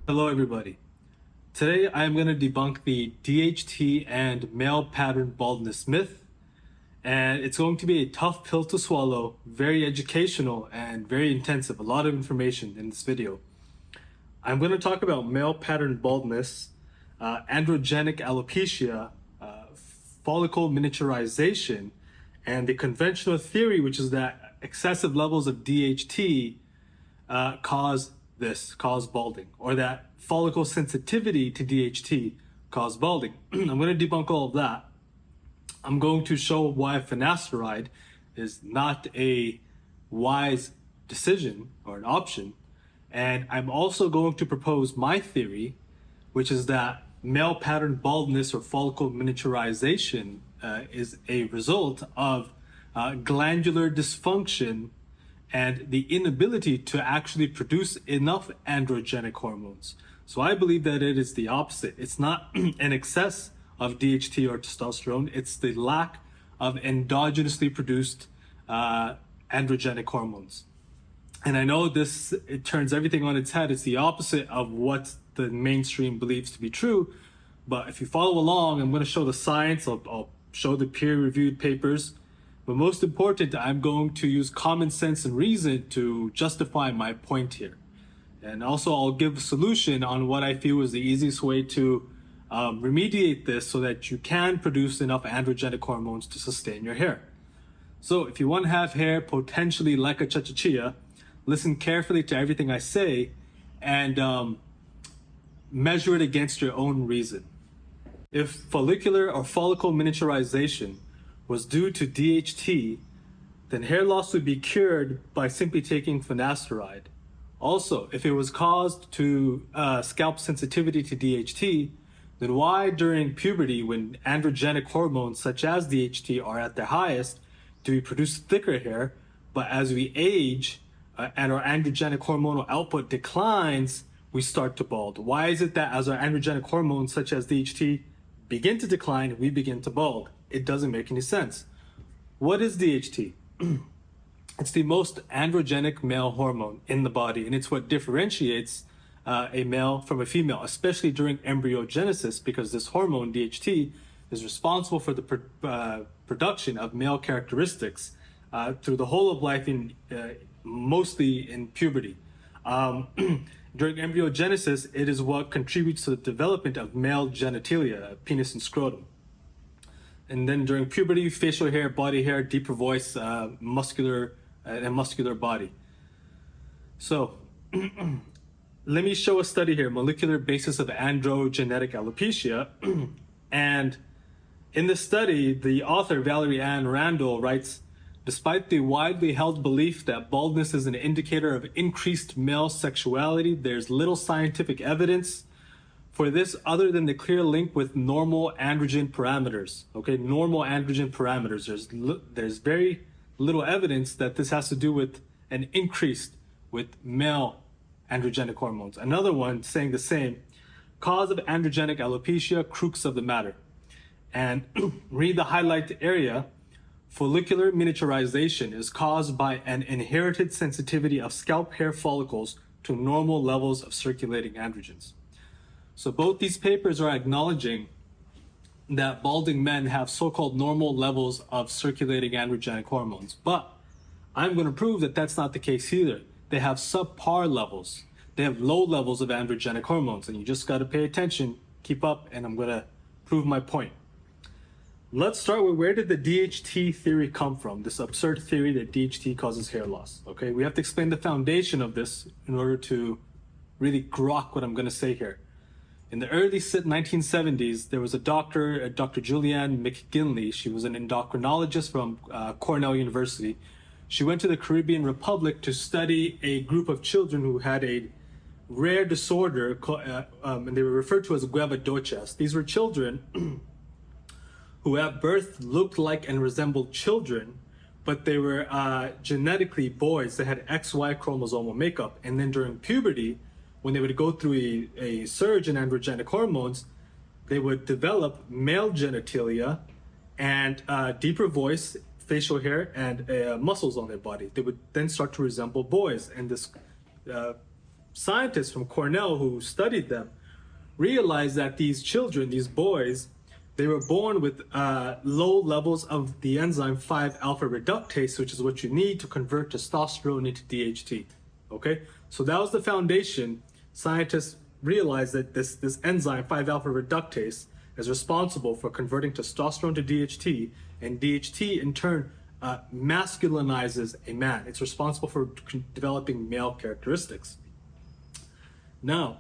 Hello everybody. Today I am going to debunk the DHT and male pattern baldness myth, and it's going to be a tough pill to swallow, very educational and very intensive, a lot of information in this video. I'm going to talk about male pattern baldness, androgenic alopecia, follicle miniaturization, and the conventional theory, which is that excessive levels of DHT cause balding, or that follicle sensitivity to DHT cause balding. I'm going to debunk all of that. I'm going to show why finasteride is not a wise decision or an option. And I'm also going to propose my theory, which is that male pattern baldness or follicle miniaturization is a result of glandular dysfunction and the inability to actually produce enough androgenic hormones. So I believe that it is the opposite. It's not an excess of DHT or testosterone, it's the lack of endogenously produced androgenic hormones. And I know it turns everything on its head. It's the opposite of what the mainstream believes to be true. But if you follow along, I'm going to show the science, I'll show the peer-reviewed papers. But most important, I'm going to use common sense and reason to justify my point here. And also I'll give a solution on what I feel is the easiest way to remediate this so that you can produce enough androgenic hormones to sustain your hair. So if you want to have hair potentially like a cha-cha-chia, listen carefully to everything I say and measure it against your own reason. If follicular or follicle miniaturization was due to DHT, then hair loss would be cured by simply taking finasteride. Also, if it was caused to scalp sensitivity to DHT, then why during puberty, when androgenic hormones such as DHT are at their highest, do we produce thicker hair, but as we age and our androgenic hormonal output declines, we start to bald? Why is it that as our androgenic hormones such as DHT begin to decline, we begin to bald? It doesn't make any sense. What is DHT? It's the most androgenic male hormone in the body, and it's what differentiates a male from a female, especially during embryogenesis, because this hormone, DHT, is responsible for the production of male characteristics through the whole of life, mostly in puberty. During embryogenesis, it is what contributes to the development of male genitalia, penis and scrotum. And then during puberty, facial hair, body hair, deeper voice, muscular body. So let me show a study here, molecular basis of androgenetic alopecia. And in this study, the author, Valerie Ann Randall, writes, despite the widely held belief that baldness is an indicator of increased male sexuality, there's little scientific evidence for this other than the clear link with normal androgen parameters. Okay, normal androgen parameters. There's very little evidence that this has to do with an increase with male androgenic hormones. Another one saying the same, cause of androgenic alopecia, crux of the matter. And read the highlight area. Follicular miniaturization is caused by an inherited sensitivity of scalp hair follicles to normal levels of circulating androgens. So both these papers are acknowledging that balding men have so-called normal levels of circulating androgenic hormones. But I'm going to prove that that's not the case either. They have subpar levels. They have low levels of androgenic hormones, and you just got to pay attention, keep up, and I'm going to prove my point. Let's start with, where did the DHT theory come from? This absurd theory that DHT causes hair loss. Okay, we have to explain the foundation of this in order to really grok what I'm going to say here. In the early 1970s, there was a doctor, Dr. Julianne McGinley. She was an endocrinologist from Cornell University. She went to the Caribbean Republic to study a group of children who had a rare disorder, and they were referred to as guevadochas. These were children who at birth looked like and resembled children, but they were genetically boys. They had XY chromosomal makeup. And then during puberty, when they would go through a surge in androgenic hormones, they would develop male genitalia and deeper voice, facial hair, and muscles on their body. They would then start to resemble boys. And this scientists from Cornell who studied them realized that these children, these boys, they were born with low levels of the enzyme 5-alpha reductase, which is what you need to convert testosterone into DHT. Okay, so that was the foundation. Scientists realized that this enzyme 5-alpha reductase is responsible for converting testosterone to DHT, and DHT in turn masculinizes a man. It's responsible for developing male characteristics. Now,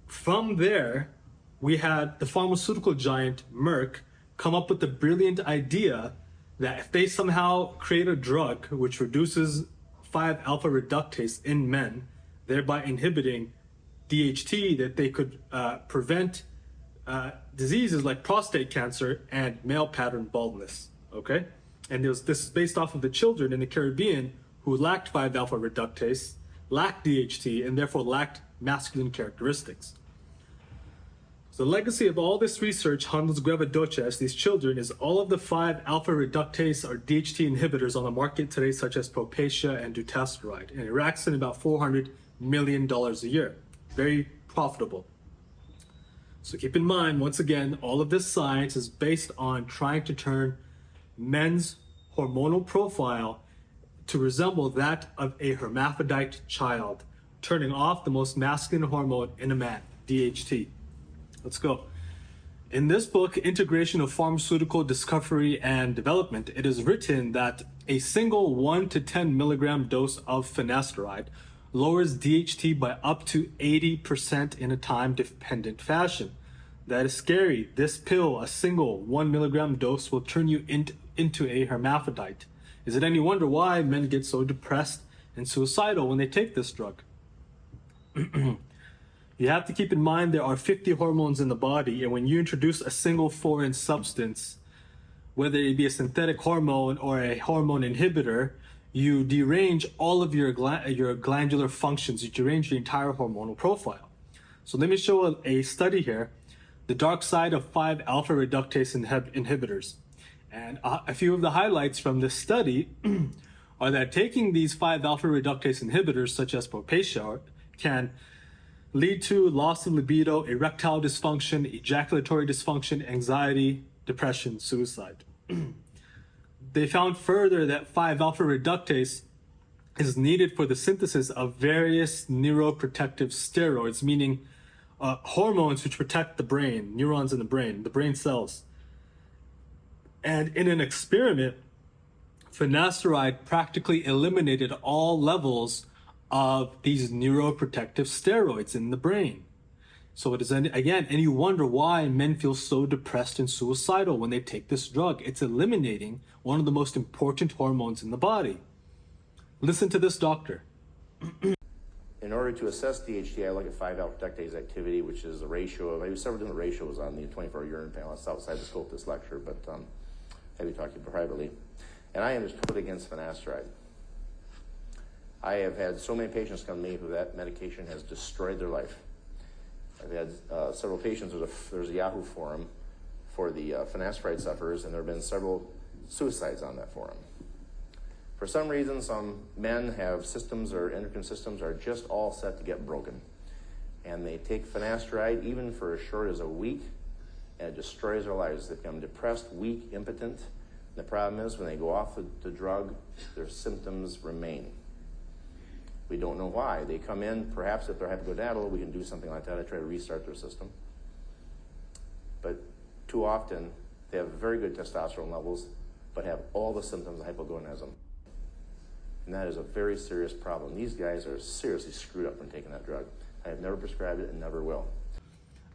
from there, we had the pharmaceutical giant Merck come up with the brilliant idea that if they somehow create a drug which reduces 5-alpha reductase in men, thereby inhibiting DHT, that they could prevent diseases like prostate cancer and male pattern baldness. Okay, and this is based off of the children in the Caribbean who lacked 5-alpha reductase, lacked DHT, and therefore lacked masculine characteristics. So the legacy of all this research, Handels Guevadoches, these children, is all of the 5-alpha reductase or DHT inhibitors on the market today, such as Propecia and Dutasteride, and it racks in about $400 million a year. Very profitable. So keep in mind, once again, all of this science is based on trying to turn men's hormonal profile to resemble that of a hermaphrodite child, turning off the most masculine hormone in a man, DHT. Let's go. In this book, Integration of Pharmaceutical Discovery and Development, it is written that a single 1 to 10 milligram dose of finasteride lowers DHT by up to 80% in a time-dependent fashion. That is scary. This pill, a single 1 milligram dose, will turn you into a hermaphrodite. Is it any wonder why men get so depressed and suicidal when they take this drug? You have to keep in mind there are 50 hormones in the body, and when you introduce a single foreign substance, whether it be a synthetic hormone or a hormone inhibitor, you derange all of your glandular functions. You derange your entire hormonal profile. So let me show a study here, the dark side of 5-alpha reductase inhibitors. And a few of the highlights from this study are that taking these 5-alpha reductase inhibitors, such as Propecia, can lead to loss of libido, erectile dysfunction, ejaculatory dysfunction, anxiety, depression, suicide. They found further that 5-alpha reductase is needed for the synthesis of various neuroprotective steroids, meaning hormones which protect the brain, neurons in the brain cells. And in an experiment, finasteride practically eliminated all levels of these neuroprotective steroids in the brain. So it is, again, and you wonder why men feel so depressed and suicidal when they take this drug. It's eliminating one of the most important hormones in the body. Listen to this doctor. In order to assess DHT, I look at 5-alpha reductase activity, which is a ratio of, I use several different ratios on the 24-hour urine panel. That's outside the scope of this lecture, but I'll be talking privately. And I am just totally against finasteride. I have had so many patients come to me who that medication has destroyed their life. I've had several patients, there's a Yahoo forum for the finasteride sufferers, and there have been several suicides on that forum. For some reason, some men have systems or endocrine systems are just all set to get broken. And they take finasteride even for as short as a week, and it destroys their lives. They become depressed, weak, impotent. And the problem is when they go off the drug, their symptoms remain. We don't know why. They come in, perhaps if they're hypogonadal, we can do something like that. I try to restart their system. But too often, they have very good testosterone levels, but have all the symptoms of hypogonadism. And that is a very serious problem. These guys are seriously screwed up from taking that drug. I have never prescribed it and never will.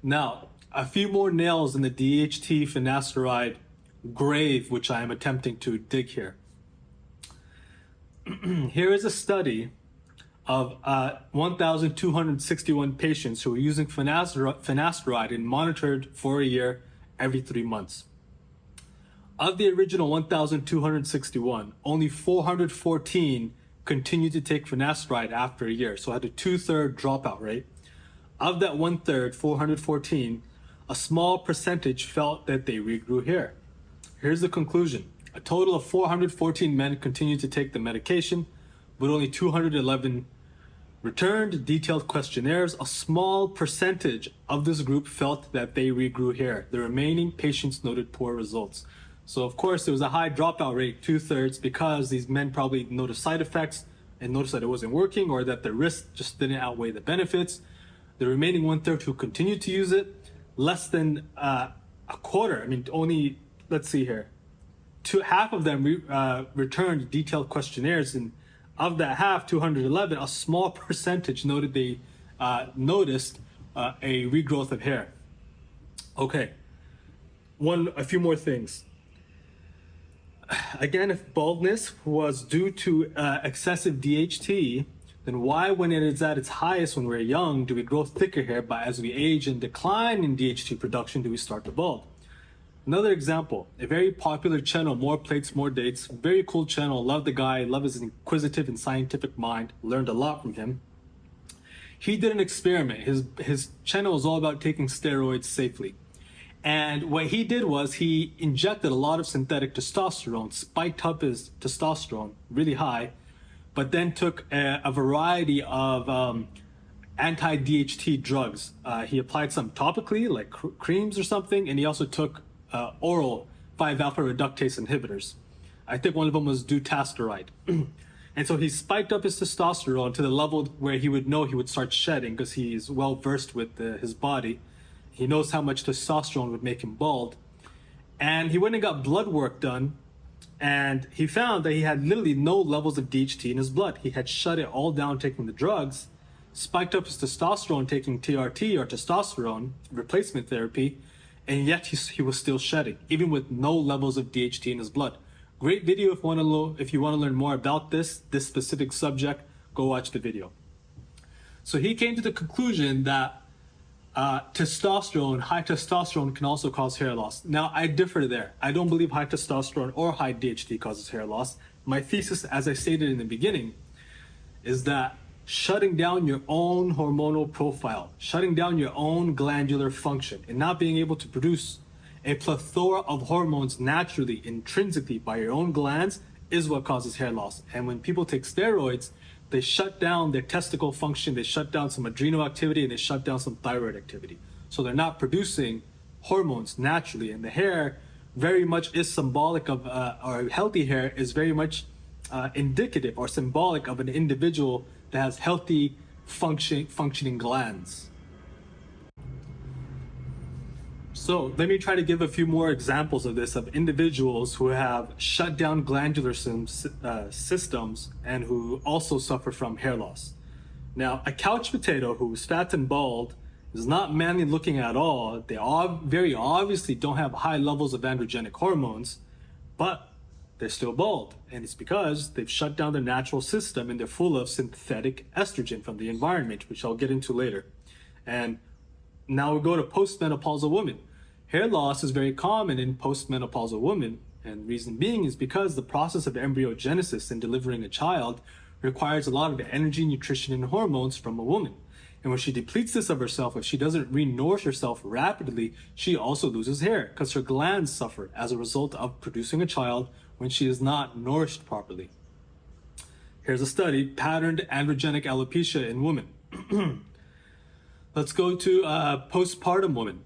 Now, a few more nails in the DHT finasteride grave, which I am attempting to dig here. Here is a study of 1,261 patients who were using finasteride and monitored for a year every 3 months. Of the original 1,261, only 414 continued to take finasteride after a year, so had a 2/3 dropout rate. Of that 1/3, 414, a small percentage felt that they regrew hair. Here's the conclusion. A total of 414 men continued to take the medication, with only 211 returned detailed questionnaires. A small percentage of this group felt that they regrew hair. The remaining patients noted poor results. So of course there was a high dropout rate, 2/3, because these men probably noticed side effects and noticed that it wasn't working, or that the risk just didn't outweigh the benefits. The remaining 1/3 who continued to use it, less than a quarter, I mean only, let's see here, half of them returned detailed questionnaires, and of that half, 211, a small percentage noted they noticed a regrowth of hair. Okay, a few more things. Again, if baldness was due to excessive DHT, then why, when it is at its highest when we're young, do we grow thicker hair, but as we age and decline in DHT production, do we start to bald? Another example, a very popular channel, More Plates, More Dates, very cool channel, love the guy, love his inquisitive and scientific mind, learned a lot from him. He did an experiment. His channel was all about taking steroids safely. And what he did was he injected a lot of synthetic testosterone, spiked up his testosterone really high, but then took a variety of anti-DHT drugs. He applied some topically, like creams or something, and he also took oral 5-alpha reductase inhibitors. I think one of them was dutasteride. And so he spiked up his testosterone to the level where he would know he would start shedding, because he's well versed with his body. He knows how much testosterone would make him bald. And he went and got blood work done, and he found that he had literally no levels of DHT in his blood. He had shut it all down taking the drugs, spiked up his testosterone taking TRT, or testosterone replacement therapy, and yet he was still shedding, even with no levels of DHT in his blood. Great video if you want to learn more about this specific subject, go watch the video. So he came to the conclusion that high testosterone can also cause hair loss. Now, I differ there. I don't believe high testosterone or high DHT causes hair loss. My thesis, as I stated in the beginning, is that shutting down your own hormonal profile, shutting down your own glandular function, and not being able to produce a plethora of hormones naturally, intrinsically by your own glands, is what causes hair loss. And when people take steroids, they shut down their testicle function, they shut down some adrenal activity, and they shut down some thyroid activity. So they're not producing hormones naturally. And the hair very much is symbolic of, or healthy hair is very much indicative or symbolic of an individual that has healthy functioning glands. So let me try to give a few more examples of this, of individuals who have shut down glandular systems and who also suffer from hair loss. Now, a couch potato who's fat and bald is not manly looking at all. They all very obviously don't have high levels of androgenic hormones, but they're still bald. And it's because they've shut down their natural system and they're full of synthetic estrogen from the environment, which I'll get into later. And now we go to postmenopausal women. Hair loss is very common in postmenopausal women, and the reason being is because the process of embryogenesis and delivering a child requires a lot of energy, nutrition, and hormones from a woman. And when she depletes this of herself, if she doesn't re-nourish herself rapidly, she also loses hair because her glands suffer as a result of producing a child when she is not nourished properly. Here's a study, patterned androgenic alopecia in women. Let's go to postpartum women.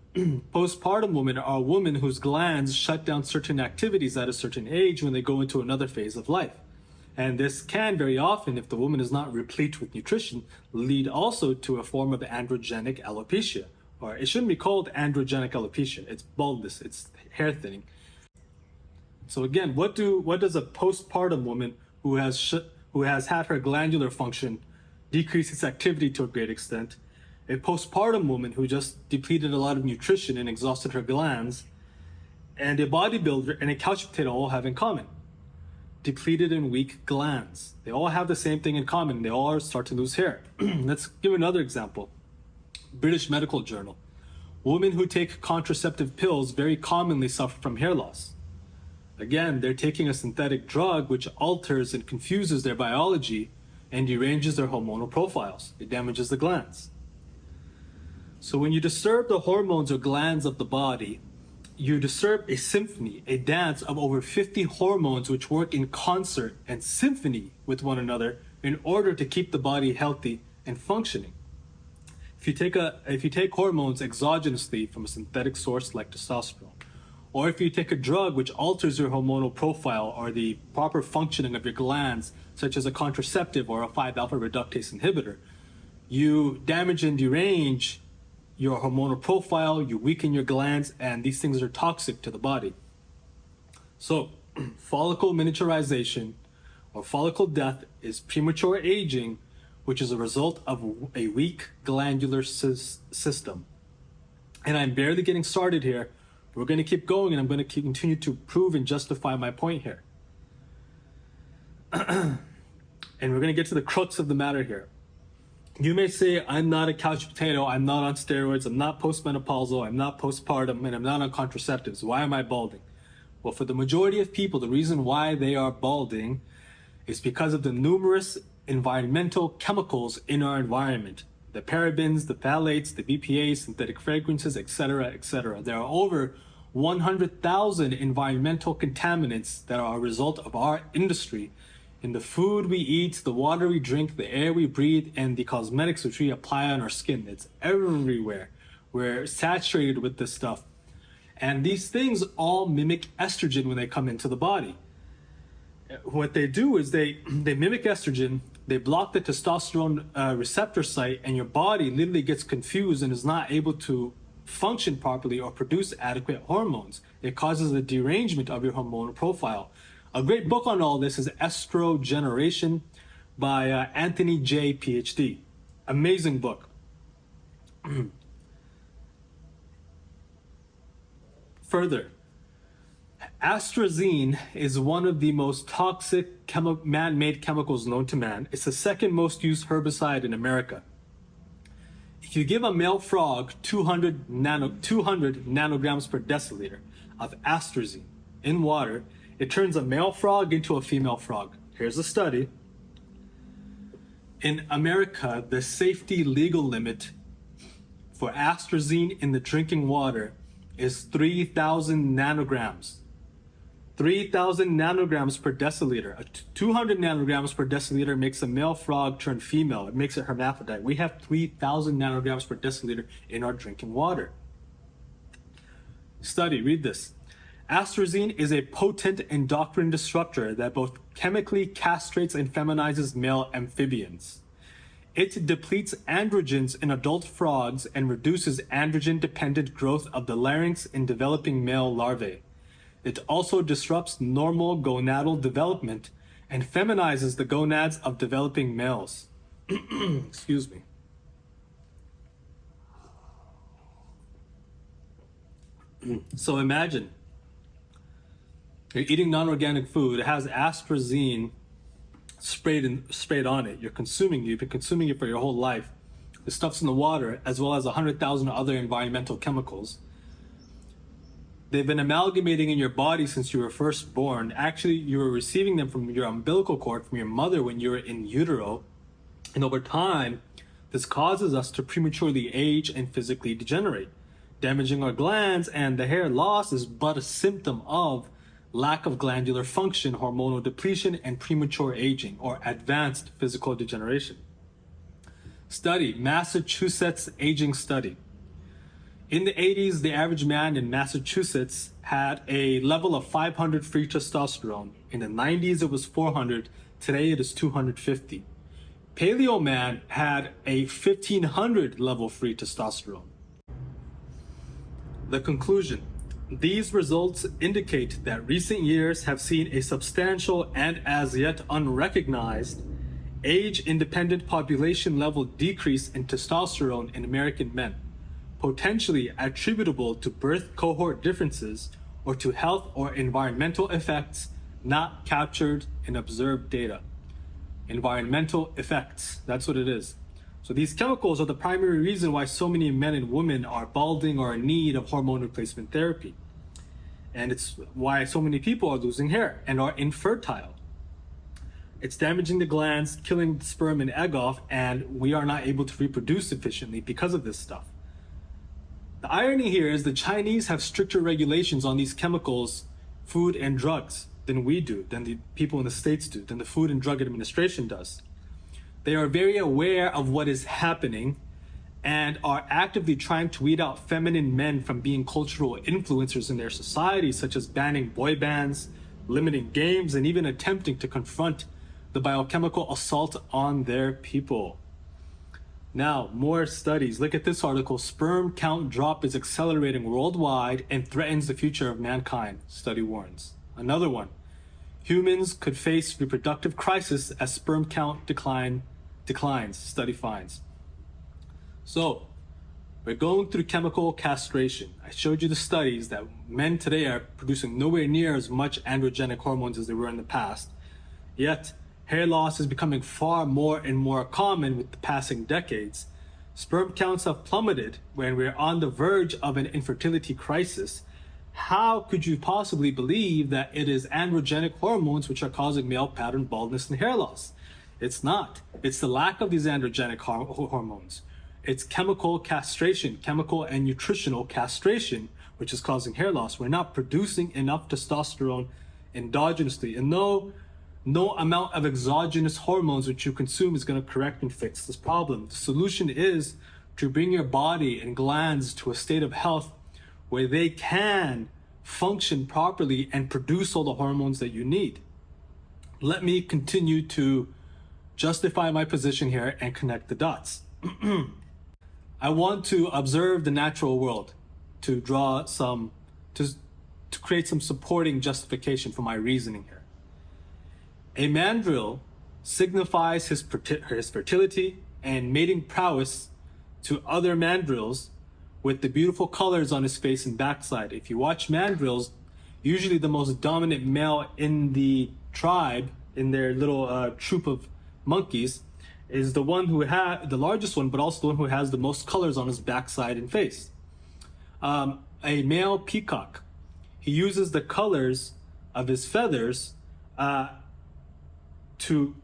Postpartum women are women whose glands shut down certain activities at a certain age when they go into another phase of life. And this can very often, if the woman is not replete with nutrition, lead also to a form of androgenic alopecia. Or it shouldn't be called androgenic alopecia. It's baldness, it's hair thinning. So again, what does a postpartum woman who has had her glandular function decrease its activity to a great extent, a postpartum woman who just depleted a lot of nutrition and exhausted her glands, and a bodybuilder and a couch potato all have in common? Depleted and weak glands. They all have the same thing in common. They all start to lose hair. Let's give another example. British Medical Journal. Women who take contraceptive pills very commonly suffer from hair loss. Again, they're taking a synthetic drug which alters and confuses their biology and deranges their hormonal profiles. It damages the glands. So when you disturb the hormones or glands of the body, you disturb a symphony, a dance of over 50 hormones which work in concert and symphony with one another in order to keep the body healthy and functioning. If you take hormones exogenously from a synthetic source like testosterone, or if you take a drug which alters your hormonal profile or the proper functioning of your glands, such as a contraceptive or a 5-alpha reductase inhibitor, you damage and derange your hormonal profile, you weaken your glands, and these things are toxic to the body. So, follicle miniaturization or follicle death is premature aging, which is a result of a weak glandular system. And I'm barely getting started here. We're going to keep going, and I'm going to continue to prove and justify my point here. And we're going to get to the crux of the matter here. You may say, I'm not a couch potato, I'm not on steroids, I'm not postmenopausal, I'm not postpartum, and I'm not on contraceptives. Why am I balding? Well, for the majority of people, the reason why they are balding is because of the numerous environmental chemicals in our environment. The parabens, the phthalates, the BPAs, synthetic fragrances, etc., etc. There are over 100,000 environmental contaminants that are a result of our industry in the food we eat, the water we drink, the air we breathe, and the cosmetics which we apply on our skin. It's everywhere. We're saturated with this stuff. And these things all mimic estrogen when they come into the body. What they do is they mimic estrogen, they block the testosterone receptor site, and your body literally gets confused and is not able to function properly or produce adequate hormones. It causes a derangement of your hormonal profile. A great book on all this is Estrogeneration by Anthony J. PhD. Amazing book. Further, atrazine is one of the most toxic man-made chemicals known to man. It's the second most used herbicide in America. If you give a male frog 200 nanograms per deciliter of atrazine in water, it turns a male frog into a female frog. Here's a study. In America, the safety legal limit for atrazine in the drinking water is 3,000 nanograms. 3,000 nanograms per deciliter. 200 nanograms per deciliter makes a male frog turn female. It makes it hermaphrodite. We have 3,000 nanograms per deciliter in our drinking water. Study, read this. Atrazine is a potent endocrine disruptor that both chemically castrates and feminizes male amphibians. It depletes androgens in adult frogs and reduces androgen-dependent growth of the larynx in developing male larvae. It also disrupts normal gonadal development and feminizes the gonads of developing males. Excuse me. So imagine you're eating non-organic food. It has atrazine sprayed on it. You've been consuming it for your whole life. The stuff's in the water, as well as 100,000 other environmental chemicals. They've been amalgamating in your body since you were first born. Actually, you were receiving them from your umbilical cord, from your mother when you were in utero. And over time, this causes us to prematurely age and physically degenerate, damaging our glands, and the hair loss is but a symptom of lack of glandular function, hormonal depletion, and premature aging, or advanced physical degeneration. Study, Massachusetts aging study. In the 80s, the average man in Massachusetts had a level of 500 free testosterone. In the 90s, it was 400. Today, it is 250. Paleo man had a 1500 level free testosterone. The conclusion. These results indicate that recent years have seen a substantial and as yet unrecognized age-independent population level decrease in testosterone in American men, potentially attributable to birth cohort differences or to health or environmental effects not captured in observed data. Environmental effects, that's what it is. So these chemicals are the primary reason why so many men and women are balding or in need of hormone replacement therapy. And it's why so many people are losing hair and are infertile. It's damaging the glands, killing the sperm and egg off, and we are not able to reproduce efficiently because of this stuff. The irony here is the Chinese have stricter regulations on these chemicals, food and drugs, than we do, than the people in the States do, than the Food and Drug Administration does. They are very aware of what is happening and are actively trying to weed out feminine men from being cultural influencers in their society, such as banning boy bands, limiting games, and even attempting to confront the biochemical assault on their people. Now, more studies. Look at this article. Sperm count drop is accelerating worldwide and threatens the future of mankind, study warns. Another one. Humans could face reproductive crisis as sperm count declines, study finds. So, we're going through chemical castration. I showed you the studies that men today are producing nowhere near as much androgenic hormones as they were in the past. Yet, hair loss is becoming far more and more common with the passing decades. Sperm counts have plummeted when we're on the verge of an infertility crisis. How could you possibly believe that it is androgenic hormones which are causing male pattern baldness and hair loss? It's not. It's the lack of these androgenic hormones. It's chemical castration, chemical and nutritional castration, which is causing hair loss. We're not producing enough testosterone endogenously, and no amount of exogenous hormones which you consume is going to correct and fix this problem. The solution is to bring your body and glands to a state of health where they can function properly and produce all the hormones that you need. Let me continue to justify my position here and connect the dots. I want to observe the natural world to create some supporting justification for my reasoning here. A mandrill signifies his fertility and mating prowess to other mandrills with the beautiful colors on his face and backside. If you watch mandrills, usually the most dominant male in the tribe, in their little troop of monkeys, is the one who has the largest one, but also the one who has the most colors on his backside and face. A male peacock, he uses the colors of his feathers to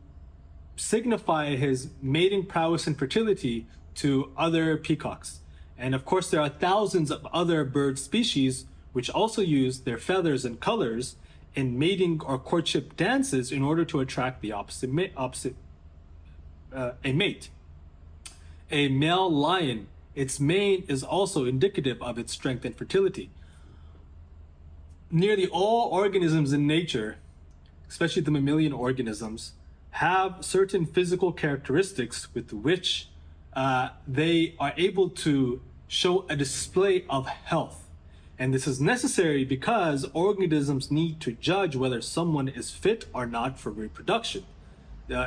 signify his mating prowess and fertility to other peacocks. And of course, there are thousands of other bird species which also use their feathers and colors in mating or courtship dances in order to attract the a mate. A male lion, its mane is also indicative of its strength and fertility. Nearly all organisms in nature, especially the mammalian organisms, have certain physical characteristics with which they are able to show a display of health. And this is necessary because organisms need to judge whether someone is fit or not for reproduction.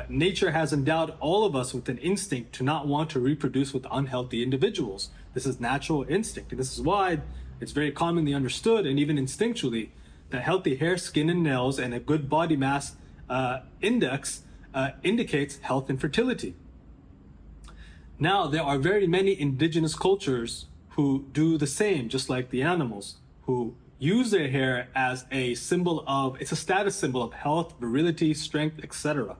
Nature has endowed all of us with an instinct to not want to reproduce with unhealthy individuals. This is natural instinct, and this is why it's very commonly understood and even instinctually that healthy hair, skin, and nails and a good body mass index indicates health and fertility. Now, there are very many indigenous cultures who do the same, just like the animals, who use their hair as a symbol of, it's a status symbol of health, virility, strength, etc.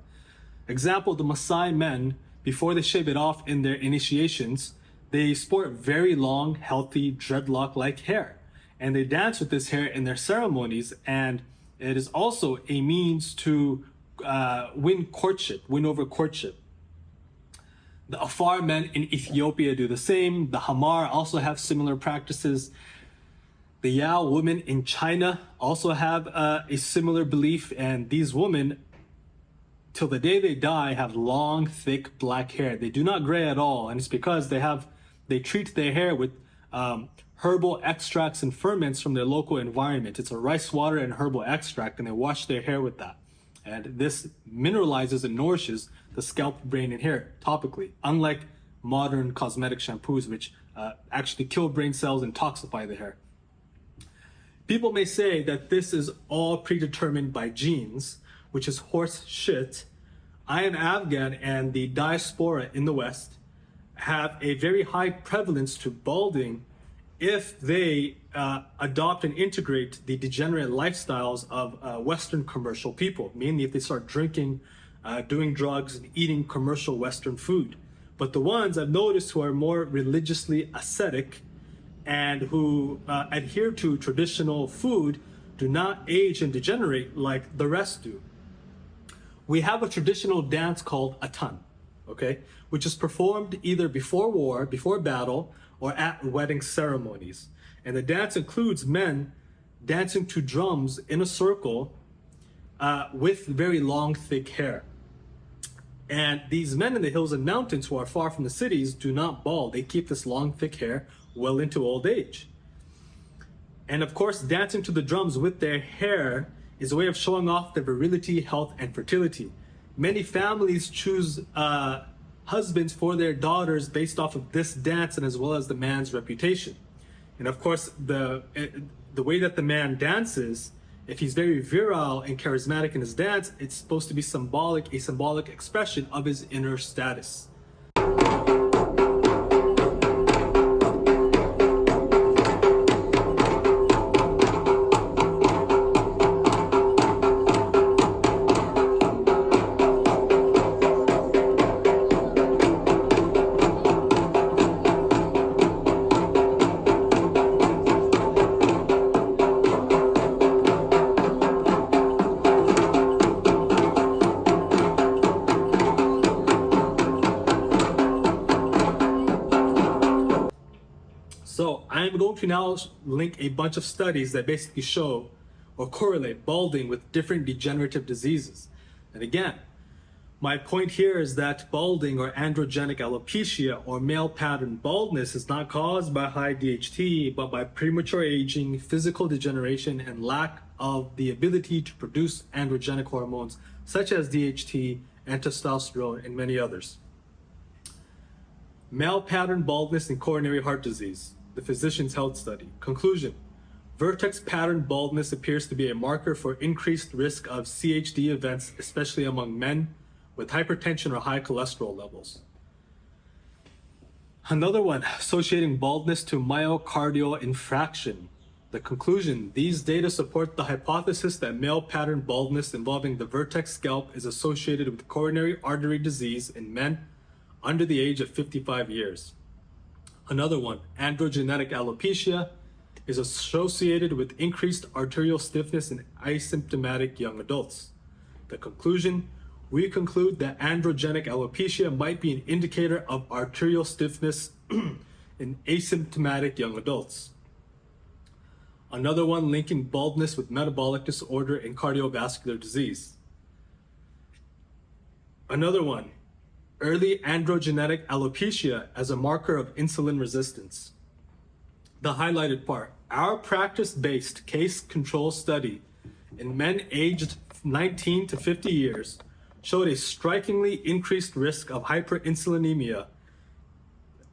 Example, the Maasai men, before they shave it off in their initiations, they sport very long, healthy, dreadlock-like hair. And they dance with this hair in their ceremonies, and it is also a means to win over courtship. The Afar men in Ethiopia do the same. The Hamar also have similar practices. The Yao women in China also have a similar belief, and these women, till the day they die, have long, thick black hair. They do not gray at all, and it's because they treat their hair with herbal extracts and ferments from their local environment. It's a rice water and herbal extract, and they wash their hair with that. And this mineralizes and nourishes the scalp, brain, and hair topically, unlike modern cosmetic shampoos, which actually kill brain cells and toxify the hair. People may say that this is all predetermined by genes, which is horse shit. I am Afghan, and the diaspora in the West have a very high prevalence to balding if they adopt and integrate the degenerate lifestyles of Western commercial people, mainly if they start drinking, doing drugs, and eating commercial Western food. But the ones I've noticed who are more religiously ascetic and who adhere to traditional food do not age and degenerate like the rest do. We have a traditional dance called attan. okay, which is performed either before war, before battle, or at wedding ceremonies. And the dance includes men dancing to drums in a circle with very long, thick hair. And these men in the hills and mountains who are far from the cities do not bald. They keep this long, thick hair well into old age. And of course, dancing to the drums with their hair is a way of showing off their virility, health, and fertility. Many families choose husbands for their daughters based off of this dance and as well as the man's reputation. And of course, the way that the man dances, if he's very virile and charismatic in his dance, it's supposed to be a symbolic expression of his inner status. So I'm going to now link a bunch of studies that basically show or correlate balding with different degenerative diseases. And again, my point here is that balding or androgenic alopecia or male pattern baldness is not caused by high DHT, but by premature aging, physical degeneration, and lack of the ability to produce androgenic hormones such as DHT and testosterone and many others. Male pattern baldness and coronary heart disease. The Physician's Health Study. Conclusion: vertex pattern baldness appears to be a marker for increased risk of CHD events, especially among men with hypertension or high cholesterol levels. Another one, associating baldness to myocardial infarction. The conclusion: these data support the hypothesis that male pattern baldness involving the vertex scalp is associated with coronary artery disease in men under the age of 55 years. Another one, androgenetic alopecia, is associated with increased arterial stiffness in asymptomatic young adults. The conclusion: we conclude that androgenic alopecia might be an indicator of arterial stiffness in asymptomatic young adults. Another one, linking baldness with metabolic disorder and cardiovascular disease. Another one, early androgenetic alopecia as a marker of insulin resistance. The highlighted part, our practice-based case control study in men aged 19 to 50 years showed a strikingly increased risk of hyperinsulinemia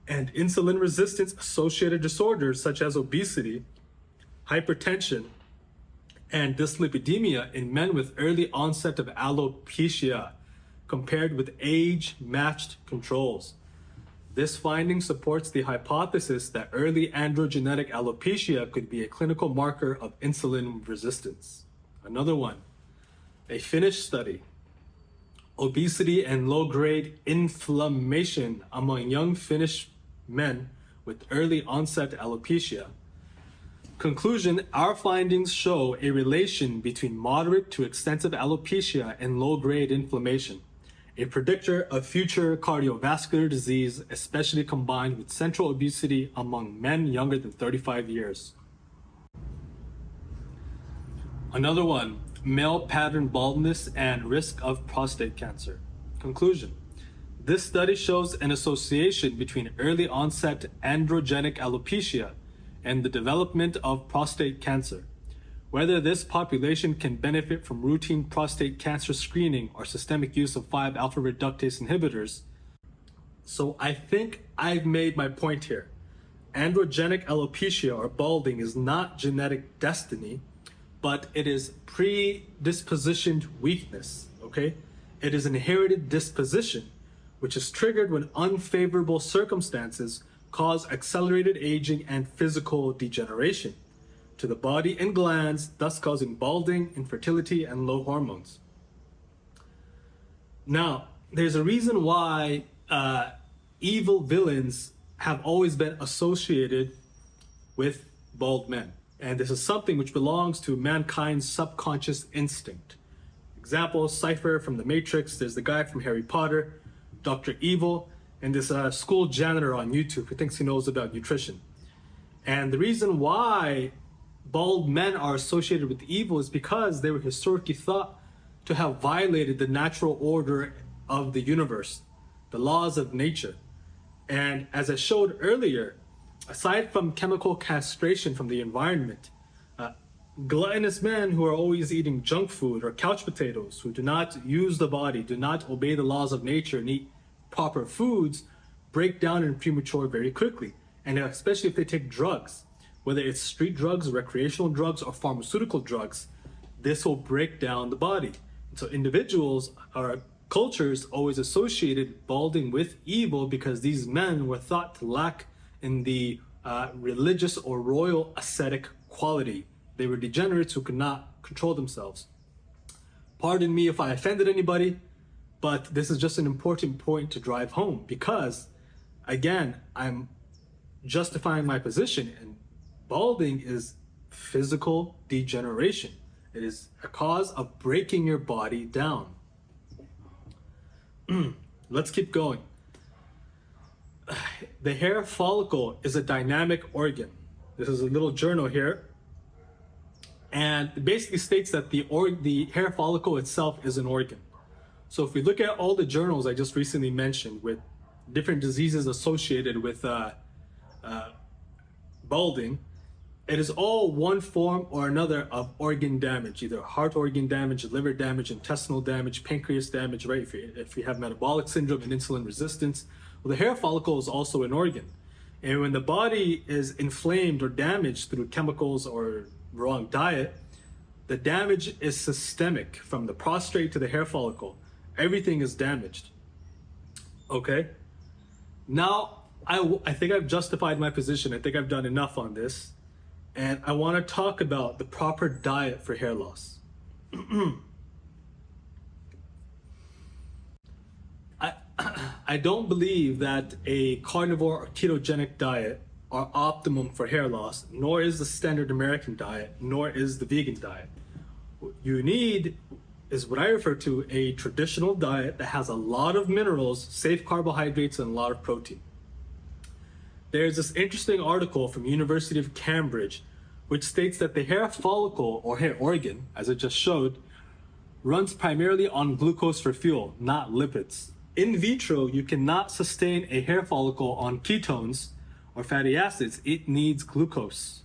and insulin resistance associated disorders such as obesity, hypertension, and dyslipidemia in men with early onset of alopecia compared with age-matched controls. This finding supports the hypothesis that early androgenetic alopecia could be a clinical marker of insulin resistance. Another one, a Finnish study, obesity and low-grade inflammation among young Finnish men with early onset alopecia. Conclusion: our findings show a relation between moderate to extensive alopecia and low-grade inflammation, a predictor of future cardiovascular disease, especially combined with central obesity among men younger than 35 years. Another one, male pattern baldness and risk of prostate cancer. Conclusion: this study shows an association between early onset androgenic alopecia and the development of prostate cancer. Whether this population can benefit from routine prostate cancer screening or systemic use of 5-alpha reductase inhibitors. So I think I've made my point here. Androgenic alopecia or balding is not genetic destiny, but it is predispositioned weakness, okay? It is an inherited disposition, which is triggered when unfavorable circumstances cause accelerated aging and physical degeneration to the body and glands, thus causing balding, infertility, and low hormones. Now, there's a reason why evil villains have always been associated with bald men. And this is something which belongs to mankind's subconscious instinct. Example, Cypher from The Matrix. There's the guy from Harry Potter Dr. Evil, and this school janitor on YouTube who thinks he knows about nutrition. And the reason why bald men are associated with evil is because they were historically thought to have violated the natural order of the universe, the laws of nature. And as I showed earlier, aside from chemical castration from the environment, gluttonous men who are always eating junk food or couch potatoes, who do not use the body, do not obey the laws of nature and eat proper foods, break down and premature very quickly. And especially if they take drugs, whether it's street drugs, recreational drugs, or pharmaceutical drugs, this will break down the body. And so individuals or cultures always associated balding with evil because these men were thought to lack in the religious or royal ascetic quality. They were degenerates who could not control themselves. Pardon me if I offended anybody, but this is just an important point to drive home because, again, I'm justifying my position, and balding is physical degeneration. It is a cause of breaking your body down. Let's keep going. The hair follicle is a dynamic organ. This is a little journal here. And it basically states that the hair follicle itself is an organ. So if we look at all the journals I just recently mentioned with different diseases associated with balding, it is all one form or another of organ damage, either heart organ damage, liver damage, intestinal damage, pancreas damage, right? If you have metabolic syndrome and insulin resistance, well, the hair follicle is also an organ. And when the body is inflamed or damaged through chemicals or wrong diet, the damage is systemic from the prostrate to the hair follicle. Everything is damaged. Okay? Now, I think I've justified my position. I think I've done enough on this. And I want to talk about the proper diet for hair loss. I don't believe that a carnivore or ketogenic diet are optimum for hair loss, nor is the standard American diet, nor is the vegan diet. What you need is what I refer to a traditional diet that has a lot of minerals, safe carbohydrates, and a lot of protein. There's this interesting article from University of Cambridge which states that the hair follicle or hair organ, as it just showed, runs primarily on glucose for fuel, not lipids. In vitro, you cannot sustain a hair follicle on ketones or fatty acids. It needs glucose.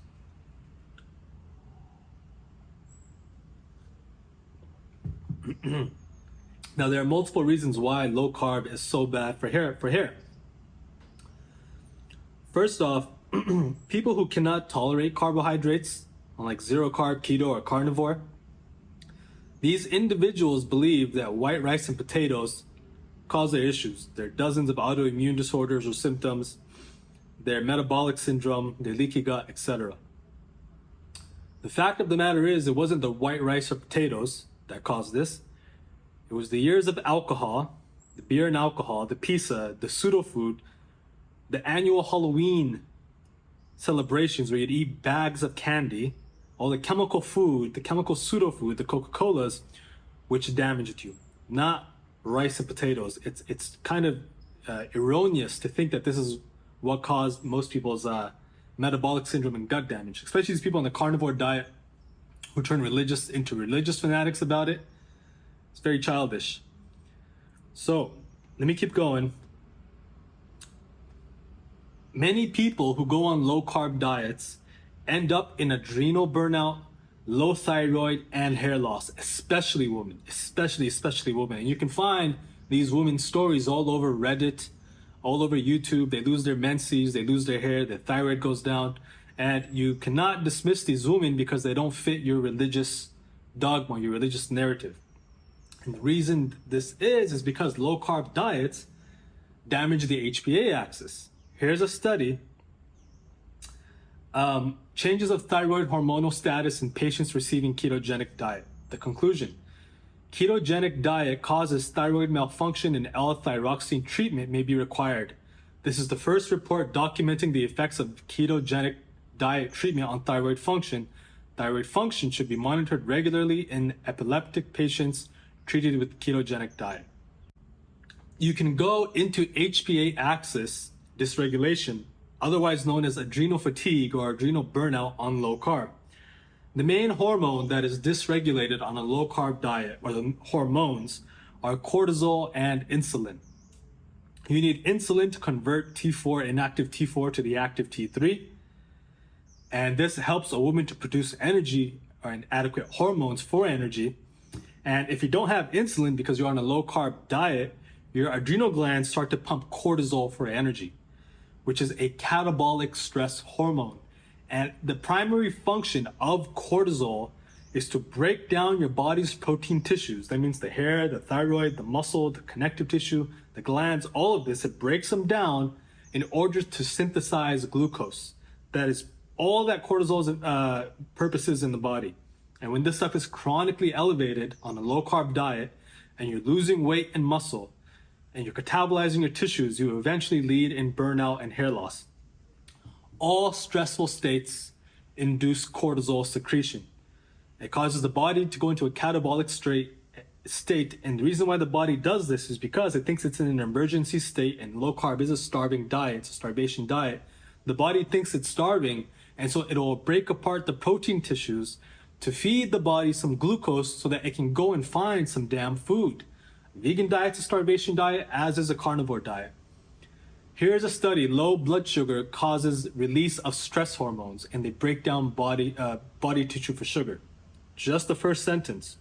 Now, there are multiple reasons why low carb is so bad for hair. First off, people who cannot tolerate carbohydrates, like zero carb, keto, or carnivore, these individuals believe that white rice and potatoes cause their issues. There are dozens of autoimmune disorders or symptoms, their metabolic syndrome, their leaky gut, etc. The fact of the matter is, it wasn't the white rice or potatoes that caused this. It was the years of alcohol, the beer and alcohol, the pizza, the pseudo food, the annual Halloween celebrations where you'd eat bags of candy, all the chemical food, the chemical pseudo food, the Coca-Colas, which damaged you, not rice and potatoes. It's kind of erroneous to think that this is what caused most people's metabolic syndrome and gut damage, especially these people on the carnivore diet who turn into religious fanatics about it. It's very childish. So let me keep going. Many people who go on low carb diets end up in adrenal burnout, low thyroid, and hair loss, especially women, especially women. And you can find these women's stories all over Reddit, all over YouTube. They lose their menses, they lose their hair, their thyroid goes down. And you cannot dismiss these women because they don't fit your religious dogma, your religious narrative. And the reason this is because low carb diets damage the HPA axis. Here's a study. Changes of thyroid hormonal status in patients receiving ketogenic diet. The conclusion: ketogenic diet causes thyroid malfunction and L-thyroxine treatment may be required. This is the first report documenting the effects of ketogenic diet treatment on thyroid function. Thyroid function should be monitored regularly in epileptic patients treated with ketogenic diet. you can go into HPA axis dysregulation, otherwise known as adrenal fatigue or adrenal burnout on low carb. The main hormone that is dysregulated on a low carb diet, or the hormones, are cortisol and insulin. You need insulin to convert T4, inactive T4, to the active T3. And this helps a woman to produce energy or adequate hormones for energy. And if you don't have insulin because you're on a low carb diet, your adrenal glands start to pump cortisol for energy, which is a catabolic stress hormone. And the primary function of cortisol is to break down your body's protein tissues. That means the hair, the thyroid, the muscle, the connective tissue, the glands, all of this. It breaks them down in order to synthesize glucose. That is all that cortisol's purposes in the body. And when this stuff is chronically elevated on a low carb diet and you're losing weight and muscle and you're catabolizing your tissues, you eventually lead in burnout and hair loss. All stressful states induce cortisol secretion. It causes the body to go into a catabolic state. And the reason why the body does this is because it thinks it's in an emergency state, and low carb is a starving diet. It's a starvation diet. The body thinks it's starving, and so it'll break apart the protein tissues to feed the body some glucose so that it can go and find some damn food. Vegan diet's a starvation diet, as is a carnivore diet. Here's a study. Low blood sugar causes release of stress hormones, and they break down body tissue for sugar. Just the first sentence.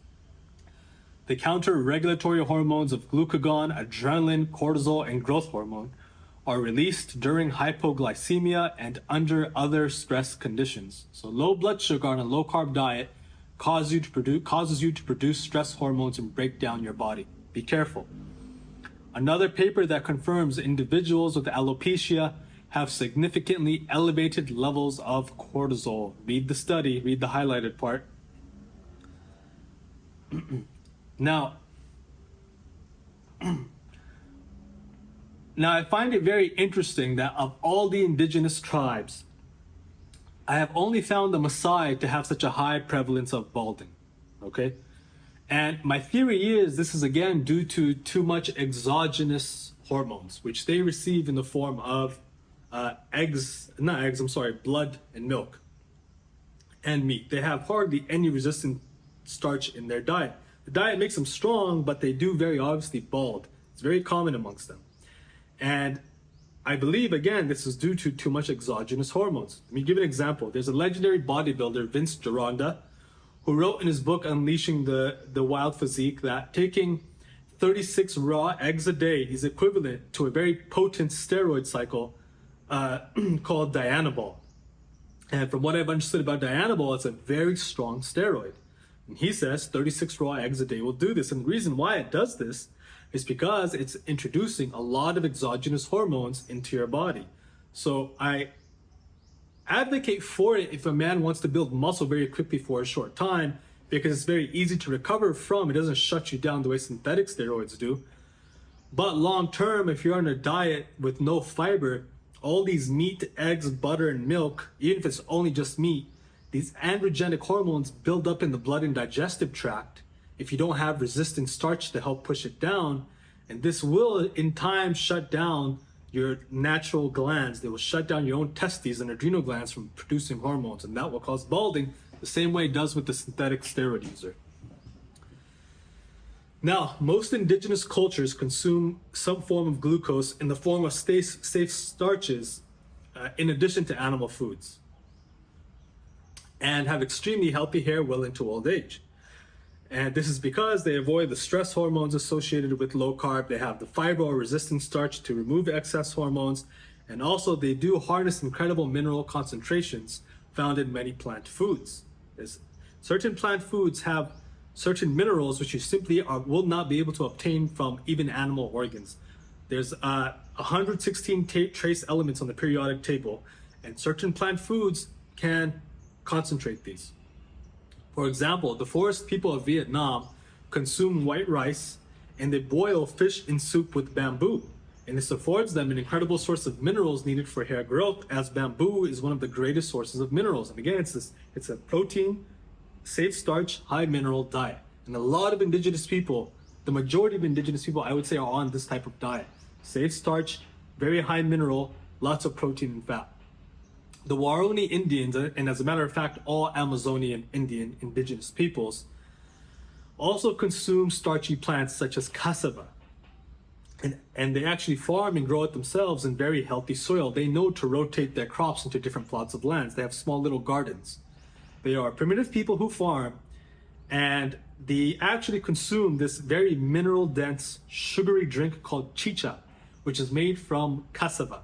The counter-regulatory hormones of glucagon, adrenaline, cortisol, and growth hormone are released during hypoglycemia and under other stress conditions. So low blood sugar on a low-carb diet causes you to produce stress hormones and break down your body. Be careful. Another paper that confirms individuals with alopecia have significantly elevated levels of cortisol. Read the study, read the highlighted part. Now, I find it very interesting that of all the indigenous tribes, I have only found the Maasai to have such a high prevalence of balding, okay? And my theory is this is again due to too much exogenous hormones, which they receive in the form of blood and milk and meat. They have hardly any resistant starch in their diet. The diet makes them strong, but they do very obviously bald. It's very common amongst them. And I believe, again, this is due to too much exogenous hormones. Let me give an example. There's a legendary bodybuilder, Vince Gironda, who wrote in his book, Unleashing the Wild Physique, that taking 36 raw eggs a day is equivalent to a very potent steroid cycle called Dianabol. And from what I've understood about Dianabol, it's a very strong steroid. And he says 36 raw eggs a day will do this. And the reason why it does this is because it's introducing a lot of exogenous hormones into your body. So I advocate for it if a man wants to build muscle very quickly for a short time, because it's very easy to recover from. It doesn't shut you down the way synthetic steroids do. But long term, if you're on a diet with no fiber, all these meat, eggs, butter, and milk, even if it's only just meat, these androgenic hormones build up in the blood and digestive tract if you don't have resistant starch to help push it down. And this will, in time, shut down your natural glands. They will shut down your own testes and adrenal glands from producing hormones, and that will cause balding the same way it does with the synthetic steroid user. Now, most indigenous cultures consume some form of glucose in the form of safe starches in addition to animal foods, and have extremely healthy hair well into old age. And this is because they avoid the stress hormones associated with low carb. They have the fiber or resistant starch to remove excess hormones. And also they do harness incredible mineral concentrations found in many plant foods. Certain plant foods have certain minerals which you simply will not be able to obtain from even animal organs. There's 116 trace elements on the periodic table, and certain plant foods can concentrate these. For example, the forest people of Vietnam consume white rice, and they boil fish in soup with bamboo. And this affords them an incredible source of minerals needed for hair growth, as bamboo is one of the greatest sources of minerals. And again, it's a protein, safe starch, high mineral diet. And a lot of indigenous people the majority of indigenous people, I would say, are on this type of diet. Safe starch, very high mineral, lots of protein and fat. The Waroni Indians, and as a matter of fact, all Amazonian Indian indigenous peoples, also consume starchy plants such as cassava. And they actually farm and grow it themselves in very healthy soil. They know to rotate their crops into different plots of lands. They have small little gardens. They are primitive people who farm, and they actually consume this very mineral dense sugary drink called chicha, which is made from cassava.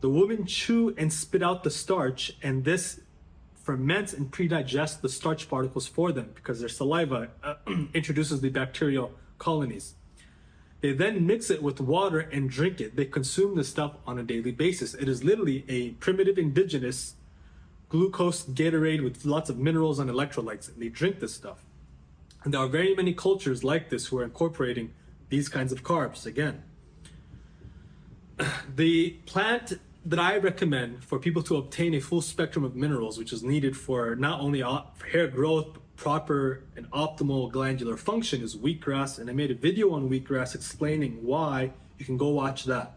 The women chew and spit out the starch, and this ferments and pre-digests the starch particles for them because their saliva introduces the bacterial colonies. They then mix it with water and drink it. They consume this stuff on a daily basis. It is literally a primitive indigenous glucose Gatorade with lots of minerals and electrolytes, and they drink this stuff. And there are very many cultures like this who are incorporating these kinds of carbs. Again, the plant that I recommend for people to obtain a full spectrum of minerals, which is needed for not only hair growth, but proper and optimal glandular function, is wheatgrass. And I made a video on wheatgrass explaining why. You can go watch that.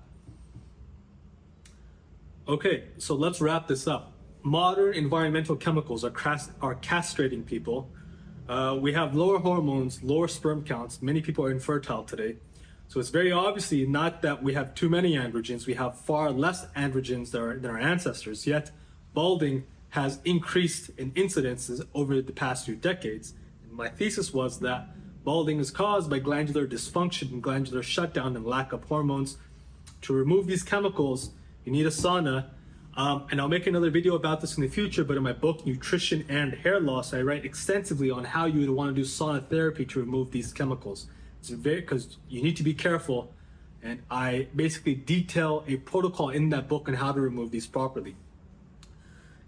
Okay, so let's wrap this up. Modern environmental chemicals are castrating people. We have lower hormones, lower sperm counts. Many people are infertile today. So it's very obviously not that we have too many androgens. We have far less androgens than our ancestors, yet balding has increased in incidences over the past few decades. And my thesis was that balding is caused by glandular dysfunction and glandular shutdown and lack of hormones. To remove these chemicals, you need a sauna. And I'll make another video about this in the future, but in my book, Nutrition and Hair Loss, I write extensively on how you would want to do sauna therapy to remove these chemicals. It's because you need to be careful, and I basically detail a protocol in that book on how to remove these properly.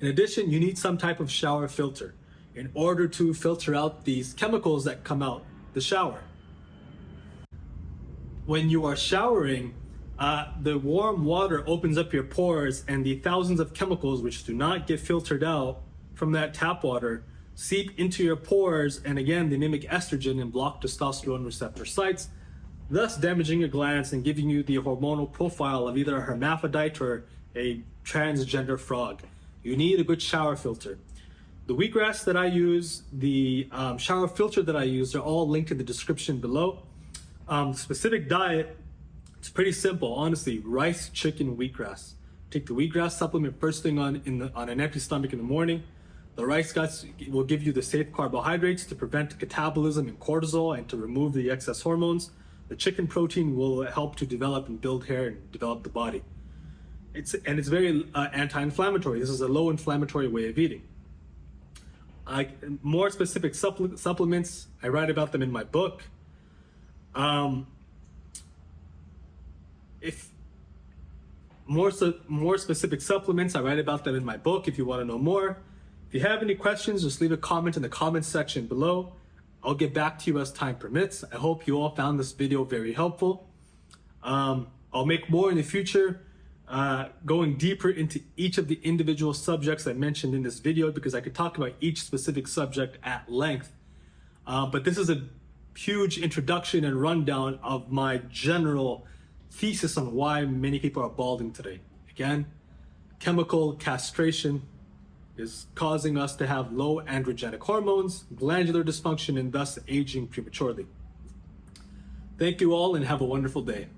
In addition, you need some type of shower filter in order to filter out these chemicals that come out the shower. When you are showering, the warm water opens up your pores, and the thousands of chemicals which do not get filtered out from that tap water seep into your pores, and again, they mimic estrogen and block testosterone receptor sites, thus damaging your glands and giving you the hormonal profile of either a hermaphrodite or a transgender frog. You need a good shower filter. The wheatgrass that I use, the shower filter that I use, they're all linked in the description below. Specific diet, it's pretty simple, honestly. Rice, chicken, wheatgrass. Take the wheatgrass supplement first thing on an empty stomach in the morning. The rice guts will give you the safe carbohydrates to prevent catabolism and cortisol and to remove the excess hormones. The chicken protein will help to develop and build hair and develop the body. It's very anti-inflammatory. This is a low inflammatory way of eating. More specific supplements, I write about them in my book. If more specific supplements, I write about them in my book if you want to know more. If you have any questions, just leave a comment in the comments section below. I'll get back to you as time permits. I hope you all found this video very helpful. I'll make more in the future, going deeper into each of the individual subjects I mentioned in this video, because I could talk about each specific subject at length. But this is a huge introduction and rundown of my general thesis on why many people are balding today. Again, chemical castration is causing us to have low androgenic hormones, glandular dysfunction, and thus aging prematurely. Thank you all and have a wonderful day.